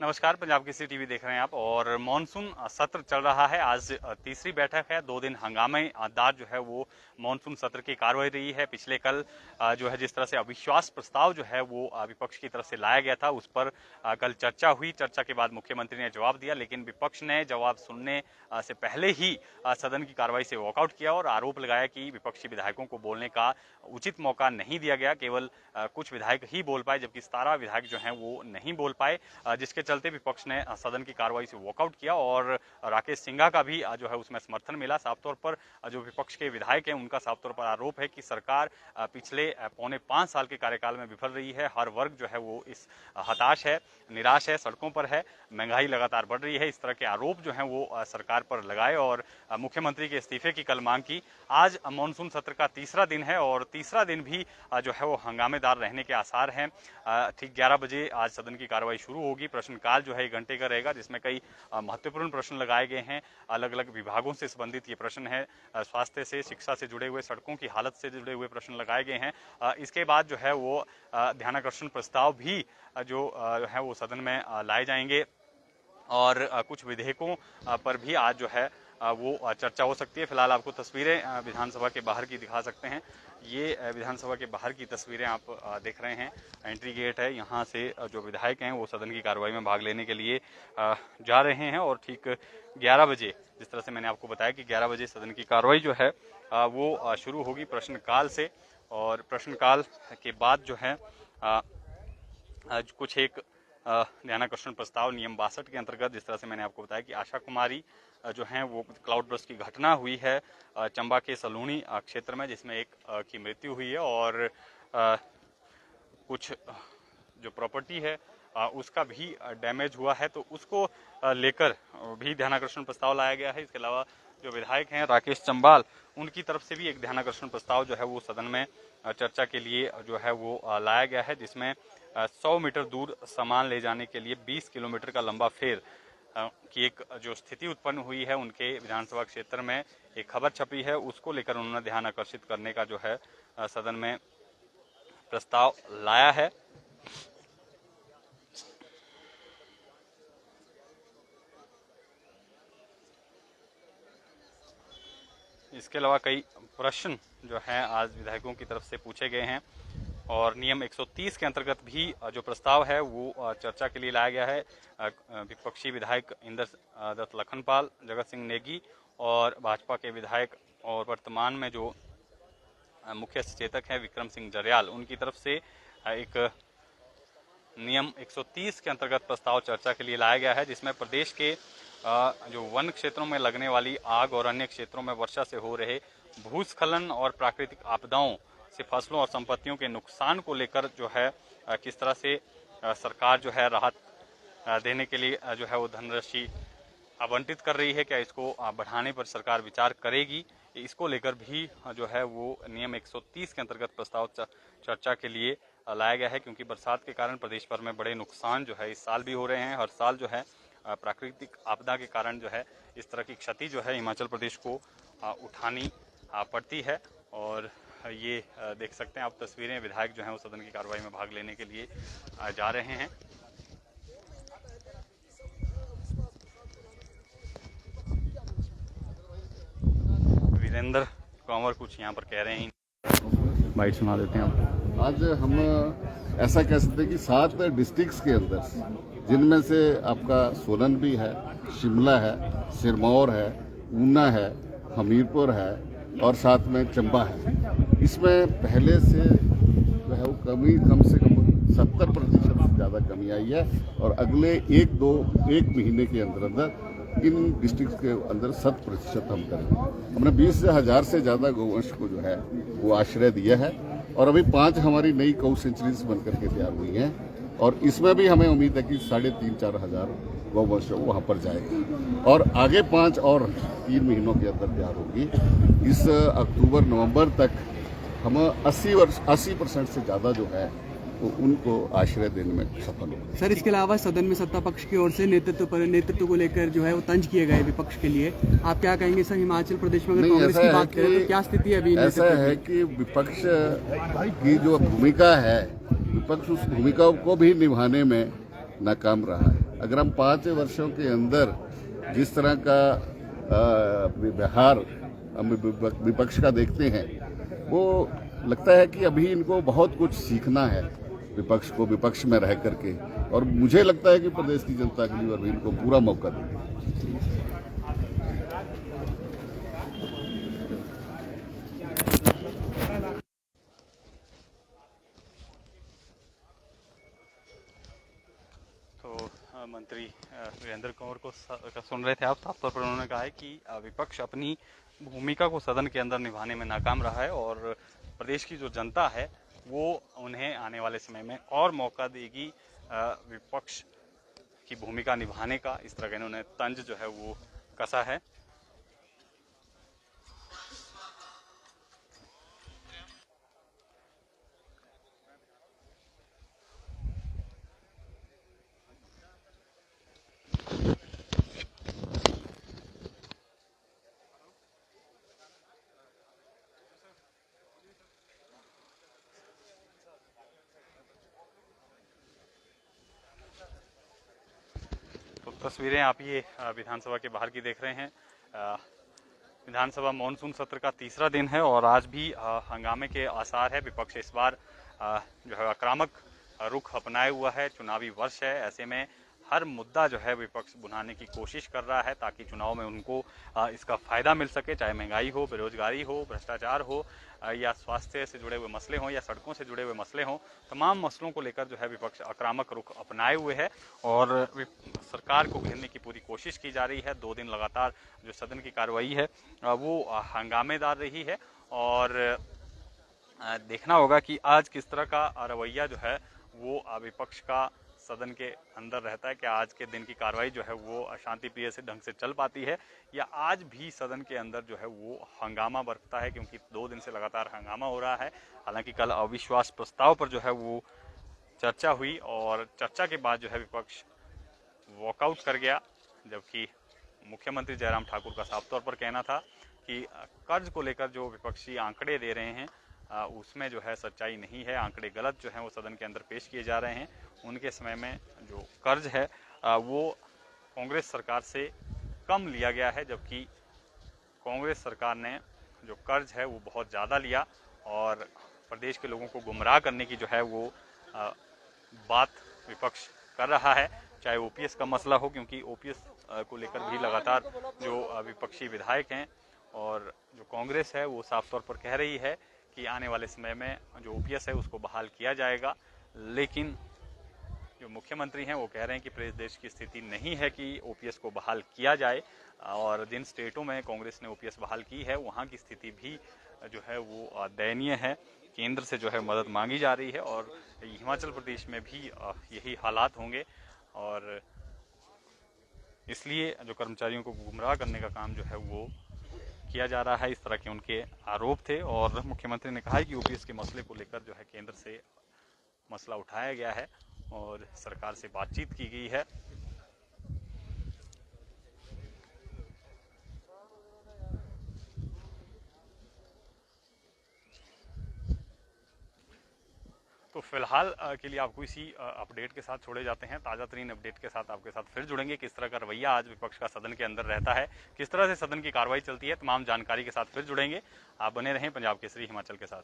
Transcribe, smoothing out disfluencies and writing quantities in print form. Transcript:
नमस्कार, पंजाब केसरी टीवी देख रहे हैं आप। और मॉनसून सत्र चल रहा है। आज तीसरी बैठक है। 2 दिन हंगामेदार जो है वो मॉनसून सत्र की कार्रवाई रही है। पिछले कल जो है जिस तरह से अविश्वास प्रस्ताव जो है वो विपक्ष की तरफ से लाया गया था, उस पर कल चर्चा हुई। चर्चा के बाद मुख्यमंत्री ने जवाब दिया, लेकिन विपक्ष ने जवाब सुनने से पहले ही सदन की कार्रवाई से वॉकआउट किया और आरोप लगाया कि विपक्षी विधायकों को बोलने का उचित मौका नहीं दिया गया। केवल कुछ विधायक ही बोल पाए, जबकि 17 विधायक जो हैं वो नहीं बोल पाए, जिसके चलते विपक्ष ने सदन की कार्रवाई से वॉकआउट किया। और राकेश सिंघा का भी जो है उसमें समर्थन मिला। साफ तौर पर जो विपक्ष के विधायक हैं उनका साफ तौर पर आरोप है कि सरकार पिछले पौने 5 साल के कार्यकाल में विफल रही है। हर वर्ग जो है वो इस हताश है, निराश है, सड़कों पर है, महंगाई लगातार बढ़ रही है। इस तरह के आरोप जो हैं वो सरकार पर लगाए और मुख्यमंत्री के इस्तीफे की कल मांग की। आज मानसून सत्र का तीसरा दिन है और तीसरा दिन भी जो है वो हंगामेदार रहने के आसार हैं। ठीक 11 बजे आज सदन की कार्रवाई शुरू होगी। प्रश्नकाल जो है 1 घंटे का रहेगा, जिसमें कई महत्वपूर्ण प्रश्न लगाए गए हैं। अलग अलग विभागों से संबंधित ये प्रश्न है, स्वास्थ्य से, शिक्षा से जुड़े हुए, सड़कों की हालत से जुड़े हुए प्रश्न लगाए गए हैं। इसके बाद जो है वो ध्यानाकर्षण प्रस्ताव भी जो है वो सदन में लाए जाएंगे और कुछ विधेयकों पर भी आज जो है वो चर्चा हो सकती है। फिलहाल आपको तस्वीरें विधानसभा के बाहर की दिखा सकते हैं। ये विधानसभा के बाहर की तस्वीरें आप देख रहे हैं। एंट्री गेट है, यहाँ से जो विधायक हैं वो सदन की कार्रवाई में भाग लेने के लिए जा रहे हैं। और ठीक 11 बजे, जिस तरह से मैंने आपको बताया कि 11 बजे सदन की कार्रवाई जो है वो शुरू होगी प्रश्नकाल से। और प्रश्नकाल के बाद जो है कुछ एक ध्यानाकर्षण प्रस्ताव नियम 62 के अंतर्गत, जिस तरह से मैंने आपको बताया कि आशा कुमारी जो हैं वो क्लाउड बर्स्ट की घटना हुई है चंबा के सलूनी क्षेत्र में, जिसमें एक की मृत्यु हुई है और कुछ जो प्रॉपर्टी है उसका भी डैमेज हुआ है, तो उसको लेकर भी ध्यानाकर्षण प्रस्ताव लाया गया है। इसके अलावा जो विधायक हैं राकेश चंबाल, उनकी तरफ से भी एक ध्यानाकर्षण प्रस्ताव जो है वो सदन में चर्चा के लिए जो है वो लाया गया है, जिसमें 100 मीटर दूर सामान ले जाने के लिए 20 किलोमीटर का लंबा फेर की एक जो स्थिति उत्पन्न हुई है उनके विधानसभा क्षेत्र में, एक खबर छपी है, उसको लेकर उन्होंने ध्यान आकर्षित करने का जो है सदन में प्रस्ताव लाया है। इसके अलावा कई प्रश्न जो हैं आज विधायकों की तरफ से पूछे गए हैं और नियम 130 के अंतर्गत भी जो प्रस्ताव है वो चर्चा के लिए लाया गया है। विपक्षी विधायक इंदर दत्त लखनपाल, जगत सिंह नेगी और भाजपा के विधायक और वर्तमान में जो मुख्य सचेतक हैं विक्रम सिंह जरयाल, उनकी तरफ से एक नियम 130 के अंतर्गत प्रस्ताव चर्चा के लिए लाया गया है, जिसमें प्रदेश के जो वन क्षेत्रों में लगने वाली आग और अन्य क्षेत्रों में वर्षा से हो रहे भूस्खलन और प्राकृतिक आपदाओं से फसलों और संपत्तियों के नुकसान को लेकर जो है किस तरह से सरकार जो है राहत देने के लिए जो है वो धनराशि आवंटित कर रही है, क्या इसको बढ़ाने पर सरकार विचार करेगी, इसको लेकर भी जो है वो नियम 130 के अंतर्गत प्रस्ताव चर्चा के लिए लाया गया है। क्योंकि बरसात के कारण प्रदेश भर में बड़े नुकसान जो है इस साल भी हो रहे हैं। हर साल जो है प्राकृतिक आपदा के कारण जो है इस तरह की क्षति जो है हिमाचल प्रदेश को उठानी पड़ती है। और ये देख सकते हैं आप तस्वीरें, विधायक जो हैं वो सदन की कार्रवाई में भाग लेने के लिए जा रहे हैं। वीरेंद्र कंवर कुछ यहाँ पर कह रहे हैं, बाइट सुना देते हैं आपको। आज हम ऐसा कह सकते हैं कि 7 डिस्ट्रिक्ट्स के अंदर, जिनमें से आपका सोलन भी है, शिमला है, सिरमौर है, ऊना है, हमीरपुर है और साथ में चंबा है, इसमें पहले से जो है वो कमी कम से कम 70% से ज़्यादा कमी आई है। और अगले 1 महीने के अंदर इन डिस्ट्रिक्ट के अंदर 100% हम करेंगे। हमने 20,000 से ज़्यादा गौवंश को जो है वो आश्रय दिया है और अभी 5 हमारी नई गौ सेंचुरीज बनकर के तैयार हुई हैं और इसमें भी हमें उम्मीद है कि 3,500-4 हज़ार गौवंश वहाँ पर जाएगी और आगे 5 और 3 महीनों के अंदर तैयार होगी। इस अक्टूबर-नवंबर तक हम 80% से ज़्यादा जो है वो उनको आश्रय देने में सफल होंगे। सर, इसके अलावा सदन में सत्ता पक्ष की ओर से नेतृत्व को लेकर जो है वो तंज किए गए विपक्ष के लिए, आप क्या कहेंगे सर? हिमाचल प्रदेश में अगर कांग्रेस की बात करें तो क्या स्थिति है अभी? ऐसा है कि विपक्ष की जो भूमिका है, विपक्ष उस भूमिका को भी निभाने में नाकाम रहा है। अगर हम 5 वर्षों के अंदर जिस तरह का व्यवहार हम विपक्ष का देखते हैं, वो लगता है कि अभी इनको बहुत कुछ सीखना है विपक्ष को, विपक्ष में रह करके। और मुझे लगता है कि प्रदेश की जनता के लिए अभी इनको पूरा मौका देंगे। मंत्री वीरेंद्र कंवर को सुन रहे थे आप। साफ तौर पर उन्होंने कहा है कि विपक्ष अपनी भूमिका को सदन के अंदर निभाने में नाकाम रहा है और प्रदेश की जो जनता है वो उन्हें आने वाले समय में और मौका देगी विपक्ष की भूमिका निभाने का। इस तरह का इन्होंने तंज जो है वो कसा है। तो तस्वीरें आप ये विधानसभा के बाहर की देख रहे हैं। विधानसभा मॉनसून सत्र का तीसरा दिन है और आज भी हंगामे के आसार है। विपक्ष इस बार जो है आक्रामक रुख अपनाए हुआ है। चुनावी वर्ष है, ऐसे में हर मुद्दा जो है विपक्ष बुलाने की कोशिश कर रहा है ताकि चुनाव में उनको इसका फायदा मिल सके, चाहे महंगाई हो, बेरोजगारी हो, भ्रष्टाचार हो या स्वास्थ्य से जुड़े हुए मसले हों या सड़कों से जुड़े हुए मसले हों। तमाम मसलों को लेकर जो है विपक्ष आक्रामक रुख अपनाए हुए है और सरकार को घेरने की पूरी कोशिश की जा रही है। 2 दिन लगातार जो सदन की कार्रवाई है वो हंगामेदार रही है और देखना होगा कि आज किस तरह का रवैया जो है वो विपक्ष का सदन के अंदर रहता है। क्या आज के दिन की कार्रवाई जो है वो शांतिप्रिय से ढंग से चल पाती है या आज भी सदन के अंदर जो है वो हंगामा बरतता है, क्योंकि 2 दिन से लगातार हंगामा हो रहा है। हालांकि कल अविश्वास प्रस्ताव पर जो है वो चर्चा हुई और चर्चा के बाद जो है विपक्ष वॉकआउट कर गया, जबकि मुख्यमंत्री जयराम ठाकुर का साफ तौर पर कहना था कि कर्ज को लेकर जो विपक्षी आंकड़े दे रहे हैं उसमें जो है सच्चाई नहीं है, आंकड़े गलत जो हैं वो सदन के अंदर पेश किए जा रहे हैं। उनके समय में जो कर्ज है वो कांग्रेस सरकार से कम लिया गया है, जबकि कांग्रेस सरकार ने जो कर्ज है वो बहुत ज़्यादा लिया और प्रदेश के लोगों को गुमराह करने की जो है वो बात विपक्ष कर रहा है। चाहे ओपीएस का मसला हो, क्योंकि ओपीएस को लेकर भी लगातार जो विपक्षी विधायक हैं और जो कांग्रेस है वो साफ तौर पर कह रही है कि आने वाले समय में जो ओपीएस है उसको बहाल किया जाएगा, लेकिन जो मुख्यमंत्री हैं वो कह रहे हैं कि प्रदेश देश की स्थिति नहीं है कि ओपीएस को बहाल किया जाए और जिन स्टेटों में कांग्रेस ने ओपीएस बहाल की है वहाँ की स्थिति भी जो है वो दयनीय है। केंद्र से जो है मदद मांगी जा रही है और हिमाचल प्रदेश में भी यही हालात होंगे और इसलिए जो कर्मचारियों को गुमराह करने का काम जो है वो किया जा रहा है। इस तरह के उनके आरोप थे और मुख्यमंत्री ने कहा है कि ओपीएस के मसले को लेकर जो है केंद्र से मसला उठाया गया है और सरकार से बातचीत की गई है। तो फिलहाल के लिए आपको इसी अपडेट के साथ छोड़े जाते हैं। ताज़ा तरीन अपडेट के साथ आपके साथ फिर जुड़ेंगे। किस तरह का रवैया आज विपक्ष का सदन के अंदर रहता है, किस तरह से सदन की कार्रवाई चलती है, तमाम जानकारी के साथ फिर जुड़ेंगे। आप बने रहें पंजाब केसरी हिमाचल के साथ।